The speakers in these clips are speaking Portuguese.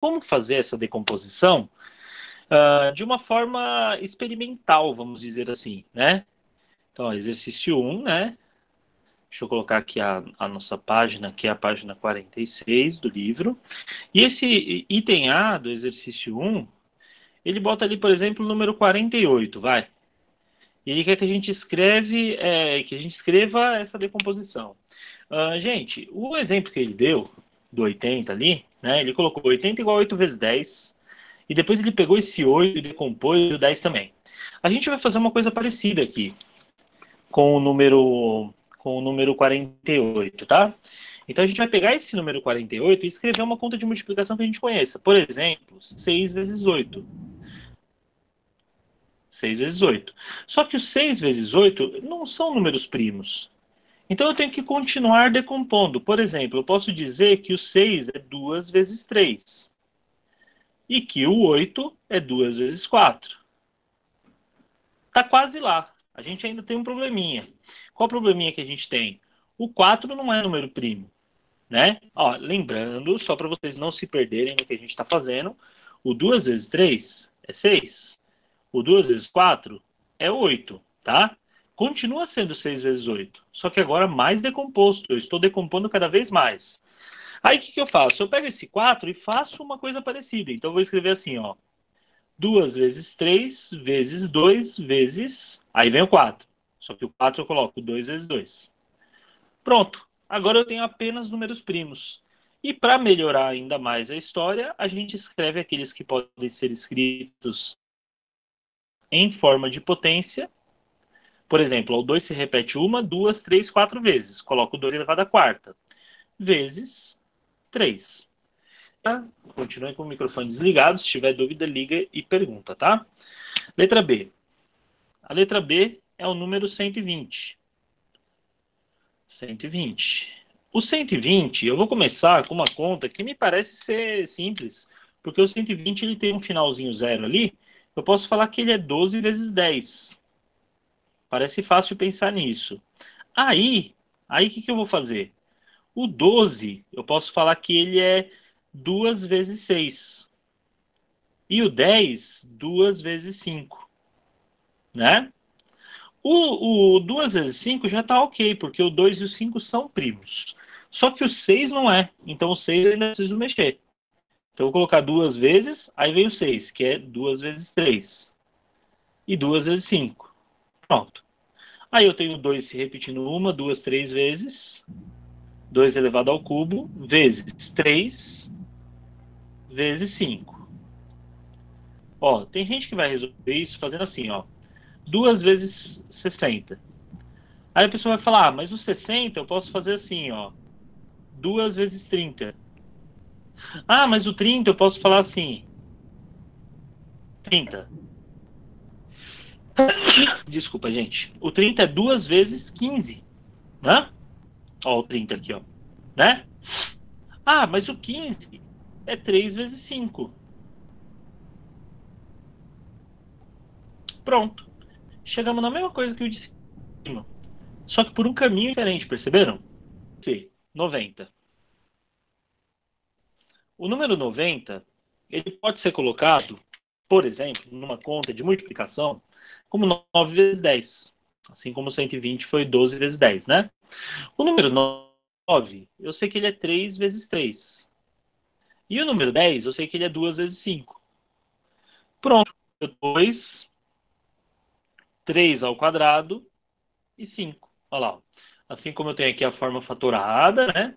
como fazer essa decomposição de uma forma experimental, vamos dizer assim, né? Então, ó, exercício 1, né? Deixa eu colocar aqui a nossa página, que é a página 46 do livro. E esse item A do exercício 1, ele bota ali, por exemplo, o número 48, vai. E ele quer que a gente escreva essa decomposição. Gente, o exemplo que ele deu, do 80 ali, né? Ele colocou 80 igual a 8 vezes 10, e depois ele pegou esse 8 e decompôs o 10 também. A gente vai fazer uma coisa parecida aqui, com o número 48, tá? Então a gente vai pegar esse número 48 e escrever uma conta de multiplicação que a gente conheça. Por exemplo, 6 vezes 8. 6 vezes 8. Só que os 6 vezes 8 não são números primos. Então eu tenho que continuar decompondo. Por exemplo, eu posso dizer que o 6 é 2 vezes 3. E que o 8 é 2 vezes 4. Tá quase lá. A gente ainda tem um probleminha. Qual o probleminha que a gente tem? O 4 não é número primo, né? Ó, lembrando, só para vocês não se perderem no que a gente está fazendo, o 2 vezes 3 é 6. O 2 vezes 4 é 8, tá? Continua sendo 6 vezes 8, só que agora mais decomposto. Eu estou decompondo cada vez mais. Aí o que eu faço? Eu pego esse 4 e faço uma coisa parecida. Então eu vou escrever assim, ó. 2 vezes 3 vezes 2 vezes... Aí vem o 4. Só que o 4 eu coloco 2 vezes 2. Pronto. Agora eu tenho apenas números primos. E para melhorar ainda mais a história, a gente escreve aqueles que podem ser escritos em forma de potência. Por exemplo, o 2 se repete uma, duas, três, quatro vezes. Coloco 2 elevado à quarta. Vezes 3. Tá? Continue com o microfone desligado. Se tiver dúvida, liga e pergunta, tá? Letra B. A letra B é o número 120. 120. O 120, eu vou começar com uma conta que me parece ser simples, porque o 120 ele tem um finalzinho zero ali. Eu posso falar que ele é 12 vezes 10. Parece fácil pensar nisso. Aí o que eu vou fazer? O 12, eu posso falar que ele é 2 vezes 6. E o 10, 2 vezes 5, né? O 2 vezes 5 já está ok, porque o 2 e o 5 são primos. Só que o 6 não é. Então o 6 eu ainda preciso mexer. Então eu vou colocar 2 vezes, aí vem o 6, que é 2 vezes 3. E 2 vezes 5. Pronto. Aí eu tenho 2 se repetindo uma, duas, três vezes. 2 elevado ao cubo, vezes 3, vezes 5. Ó, tem gente que vai resolver isso fazendo assim, ó. 2 vezes 60. Aí a pessoa vai falar, mas o 60 eu posso fazer assim, ó. 2 vezes 30. Ah, mas o 30 eu posso falar assim. 30. Desculpa, gente. O 30 é 2 vezes 15, né? Ó, o 30 aqui, ó. Né? Ah, mas o 15 é 3 vezes 5. Pronto. Chegamos na mesma coisa que o de cima. Só que por um caminho diferente, perceberam? C, 90. O número 90, ele pode ser colocado, por exemplo, numa conta de multiplicação, como 9 vezes 10. Assim como 120 foi 12 vezes 10, né? O número 9, eu sei que ele é 3 vezes 3. E o número 10, eu sei que ele é 2 vezes 5. Pronto. 2, 3 ao quadrado e 5. Olha lá. Assim como eu tenho aqui a forma fatorada, né?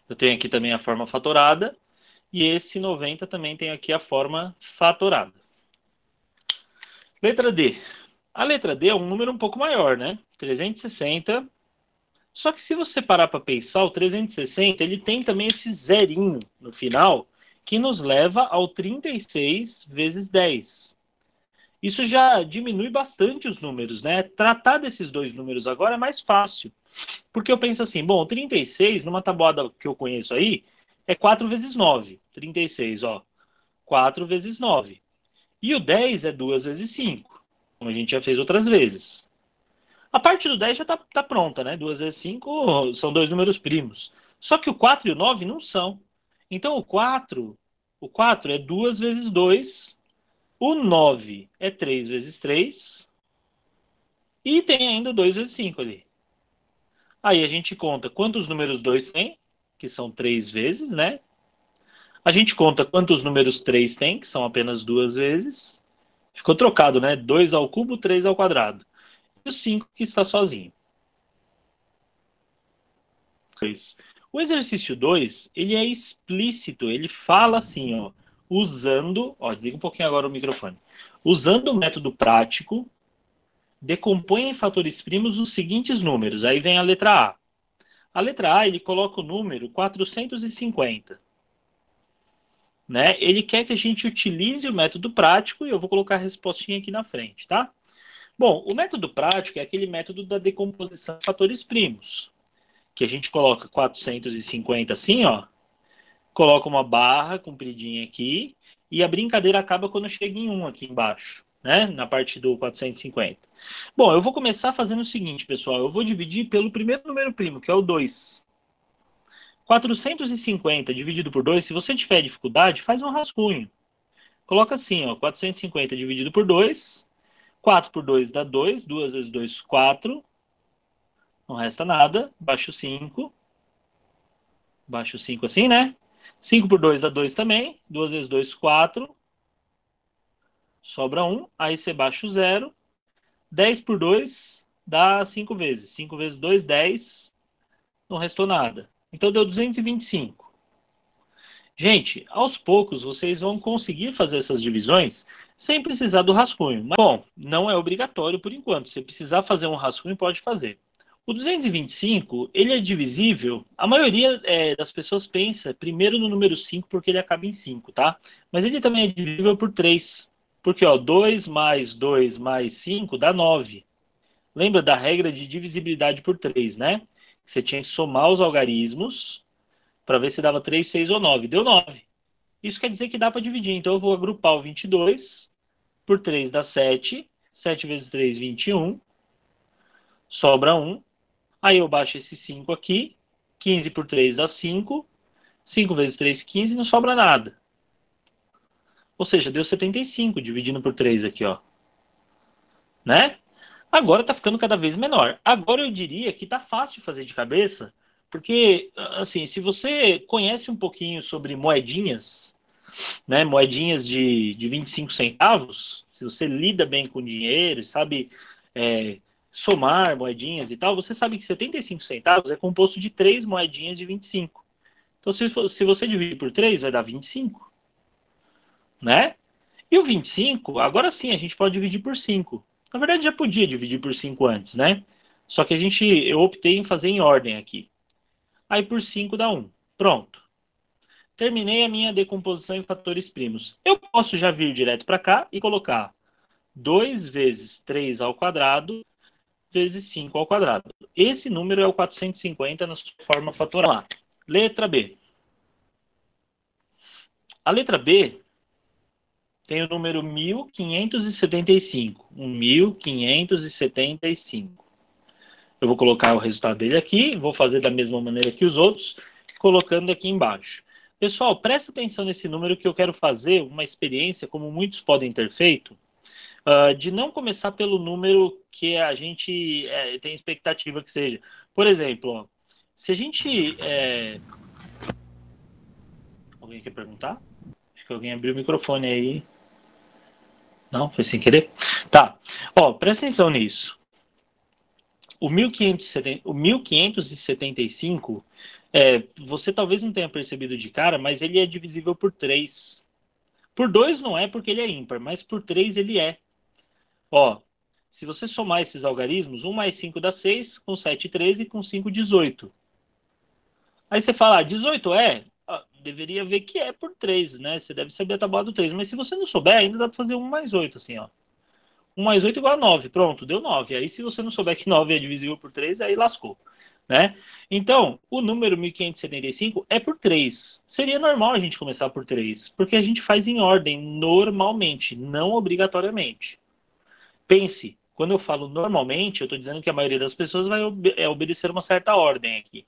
Eu tenho aqui também a forma fatorada. E esse 90 também tem aqui a forma fatorada. Letra D. A letra D é um número um pouco maior, né? 360. Só que se você parar para pensar, o 360 ele tem também esse zerinho no final, que nos leva ao 36 vezes 10. Isso já diminui bastante os números, né? Tratar desses dois números agora é mais fácil. Porque eu penso assim, bom, 36, numa tabuada que eu conheço aí, é 4 vezes 9. 36, ó. 4 vezes 9. E o 10 é 2 vezes 5, como a gente já fez outras vezes. A parte do 10 já tá pronta, né? 2 vezes 5 são dois números primos. Só que o 4 e o 9 não são. Então, o quatro é 2 vezes 2. O 9 é 3 vezes 3. E tem ainda o 2 vezes 5 ali. Aí a gente conta quantos números 2 tem, que são 3 vezes, né? A gente conta quantos números 3 tem, que são apenas 2 vezes. Ficou trocado, né? 2 ao cubo, 3 ao quadrado. E o 5 que está sozinho. O exercício 2, ele é explícito, ele fala assim, ó, desliga um pouquinho agora o microfone. Usando o método prático, decompõe em fatores primos os seguintes números. Aí vem a letra A. A letra A, ele coloca o número 450. Né? Ele quer que a gente utilize o método prático e eu vou colocar a respostinha aqui na frente, tá? Bom, o método prático é aquele método da decomposição de fatores primos, que a gente coloca 450 assim, ó, coloca uma barra compridinha aqui e a brincadeira acaba quando chega em 1 aqui embaixo, né? Na parte do 450. Bom, eu vou começar fazendo o seguinte, pessoal. Eu vou dividir pelo primeiro número primo, que é o 2. 450 dividido por 2, se você tiver dificuldade, faz um rascunho. Coloca assim, ó, 450 dividido por 2. 4 por 2 dá 2. 2 vezes 2, 4. Não resta nada. Baixa o 5. Baixa o 5 assim, né? 5 por 2 dá 2 também. 2 vezes 2, 4. Sobra 1. Aí você baixa o 0. 10 por 2 dá 5 vezes. 5 vezes 2, 10. Não restou nada. Então deu 225. Gente, aos poucos vocês vão conseguir fazer essas divisões sem precisar do rascunho. Mas, bom, não é obrigatório por enquanto. Se precisar fazer um rascunho, pode fazer. O 225, ele é divisível. A maioria das pessoas pensa primeiro no número 5 porque ele acaba em 5, tá? Mas ele também é divisível por 3. Porque, ó, 2 mais 2 mais 5 dá 9. Lembra da regra de divisibilidade por 3, né? Você tinha que somar os algarismos para ver se dava 3, 6 ou 9. Deu 9. Isso quer dizer que dá para dividir. Então eu vou agrupar o 22 por 3 dá 7. 7 vezes 3, 21. Sobra 1. Aí eu baixo esse 5 aqui. 15 por 3 dá 5. 5 vezes 3, 15. Não sobra nada. Ou seja, deu 75 dividindo por 3 aqui, ó. Né? Agora está ficando cada vez menor. Agora eu diria que está fácil de fazer de cabeça, porque, assim, se você conhece um pouquinho sobre moedinhas, né, moedinhas de 25 centavos, se você lida bem com dinheiro, sabe somar moedinhas e tal, você sabe que 75 centavos é composto de 3 moedinhas de 25. Então, se você dividir por 3, vai dar 25, né? E o 25, agora sim, a gente pode dividir por 5. Na verdade, já podia dividir por 5 antes, né? Só que eu optei em fazer em ordem aqui. Aí por 5 dá 1. Pronto. Terminei a minha decomposição em fatores primos. Eu posso já vir direto para cá e colocar 2 vezes 3 ao quadrado vezes 5 ao quadrado. Esse número é o 450 na sua forma fatorial. Letra B. A letra B tem o número 1575. 1575. Eu vou colocar o resultado dele aqui, vou fazer da mesma maneira que os outros, colocando aqui embaixo. Pessoal, presta atenção nesse número que eu quero fazer uma experiência, como muitos podem ter feito, de não começar pelo número que a gente tem expectativa que seja. Por exemplo, ó, se a gente... Alguém quer perguntar? Acho que alguém abriu o microfone aí. Não, foi sem querer? Tá. Ó, presta atenção nisso. O 1575, você talvez não tenha percebido de cara, mas ele é divisível por 3. Por 2 não é porque ele é ímpar, mas por 3 ele é. Ó, se você somar esses algarismos, 1 mais 5 dá 6, com 7, 13, com 5, 18. Aí você fala, 18 é? Deveria ver que é por 3, né? Você deve saber a tabuada do 3. Mas se você não souber, ainda dá para fazer 1 mais 8, assim, ó. 1 mais 8 igual a 9. Pronto, deu 9. Aí se você não souber que 9 é divisível por 3, aí lascou. Né? Então, o número 1575 é por 3. Seria normal a gente começar por 3, porque a gente faz em ordem normalmente, não obrigatoriamente. Pense, quando eu falo normalmente, eu estou dizendo que a maioria das pessoas vai obedecer uma certa ordem aqui.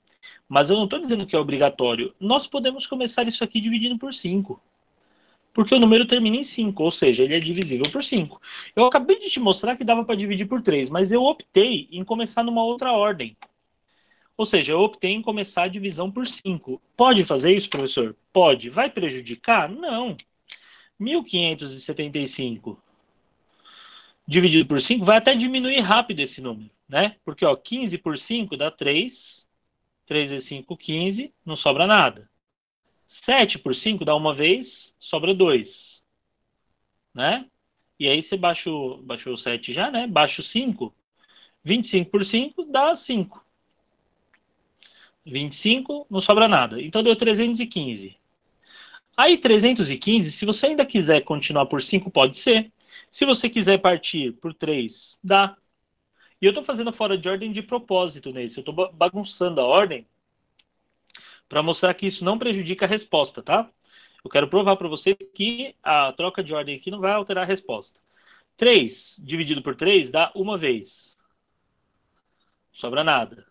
Mas eu não estou dizendo que é obrigatório. Nós podemos começar isso aqui dividindo por 5. Porque o número termina em 5, ou seja, ele é divisível por 5. Eu acabei de te mostrar que dava para dividir por 3, mas eu optei em começar numa outra ordem. Ou seja, eu optei em começar a divisão por 5. Pode fazer isso, professor? Pode. Vai prejudicar? Não. 1575 dividido por 5 vai até diminuir rápido esse número, né? Porque, ó, 15 por 5 dá 3. 3 vezes 5, 15. Não sobra nada. 7 por 5 dá uma vez, sobra 2. Né? E aí você baixou o 7 já, né? Baixa o 5. 25 por 5 dá 5. 25 não sobra nada. Então deu 315. Aí 315, se você ainda quiser continuar por 5, pode ser. Se você quiser partir por 3, dá. E eu estou fazendo fora de ordem de propósito nesse. Eu estou bagunçando a ordem para mostrar que isso não prejudica a resposta, tá? Eu quero provar para vocês que a troca de ordem aqui não vai alterar a resposta. 3 dividido por 3 dá uma vez. Não sobra nada.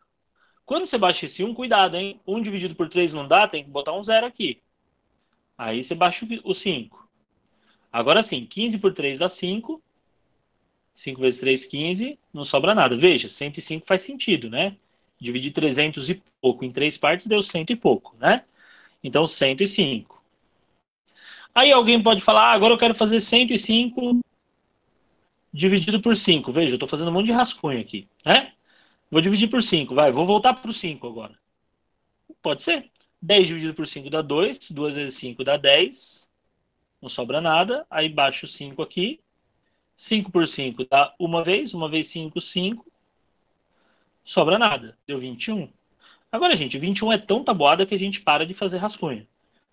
Quando você baixa esse 1, cuidado, hein? 1 dividido por 3 não dá, tem que botar um 0 aqui. Aí você baixa o 5. Agora sim, 15 por 3 dá 5. 5 vezes 3, 15. Não sobra nada. Veja, 105 faz sentido, né? Dividir 300 e pouco em 3 partes deu 100 e pouco, né? Então, 105. Aí alguém pode falar, agora eu quero fazer 105 dividido por 5. Veja, eu estou fazendo um monte de rascunho aqui, né? Vou dividir por 5, vai. Vou voltar para o 5 agora. Pode ser. 10 dividido por 5 dá 2. 2 vezes 5 dá 10. Não sobra nada. Aí baixo o 5 aqui. 5 por 5 dá uma vez. 1 vezes 5, 5. Sobra nada. Deu 21. Agora, gente, 21 é tão tabuada que a gente para de fazer rascunho.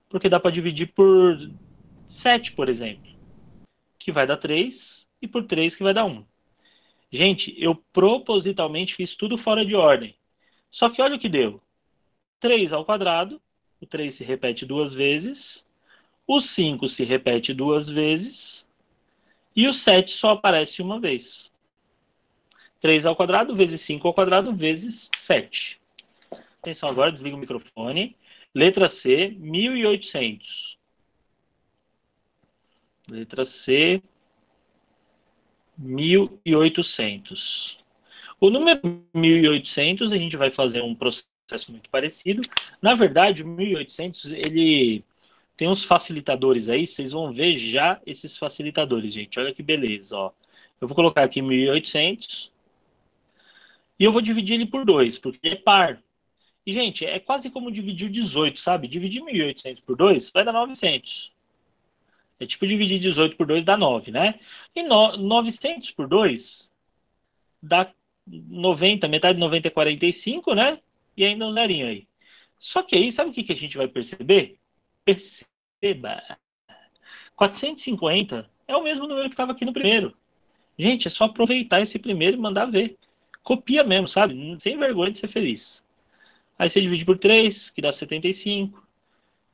Porque dá para dividir por 7, por exemplo. Que vai dar 3. E por 3 que vai dar 1. Gente, eu propositalmente fiz tudo fora de ordem. Só que olha o que deu. 3 ao quadrado. O 3 se repete duas vezes. O 5 se repete duas vezes. E o 7 só aparece uma vez. 3 ao quadrado vezes 5 ao quadrado vezes 7. Atenção agora, desliga o microfone. Letra C, 1800. Letra C, 1800. O número 1800, a gente vai fazer um processo muito parecido. Na verdade, o 1800, ele tem uns facilitadores aí, vocês vão ver já esses facilitadores, gente. Olha que beleza, ó. Eu vou colocar aqui 1800 e eu vou dividir ele por 2, porque ele é par. E, gente, é quase como dividir 18, sabe? Dividir 1800 por 2 vai dar 900. É tipo dividir 18 por 2 dá 9, né? E 900 por 2 dá 90, metade de 90 é 45, né? E ainda um zerinho aí. Só que aí, sabe o que a gente vai perceber? Perceba. 450 é o mesmo número que estava aqui no primeiro. Gente, é só aproveitar esse primeiro e mandar ver. Copia mesmo, sabe? Sem vergonha de ser feliz. Aí você divide por 3, que dá 75.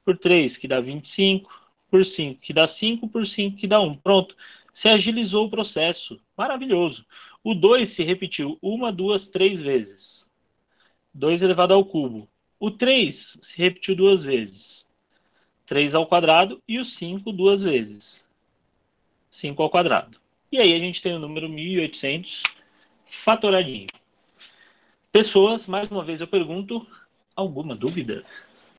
Por 3, que dá 25. Por 5, que dá 5. Por 5, que dá 1. Pronto. Você agilizou o processo. Maravilhoso. O 2 se repetiu 1, 2, 3 vezes. 2 elevado ao cubo. O 3 se repetiu 2 vezes. 3 ao quadrado. E o 5 duas vezes. 5 ao quadrado. E aí a gente tem o número 1800 fatoradinho. Pessoas, mais uma vez eu pergunto, alguma dúvida?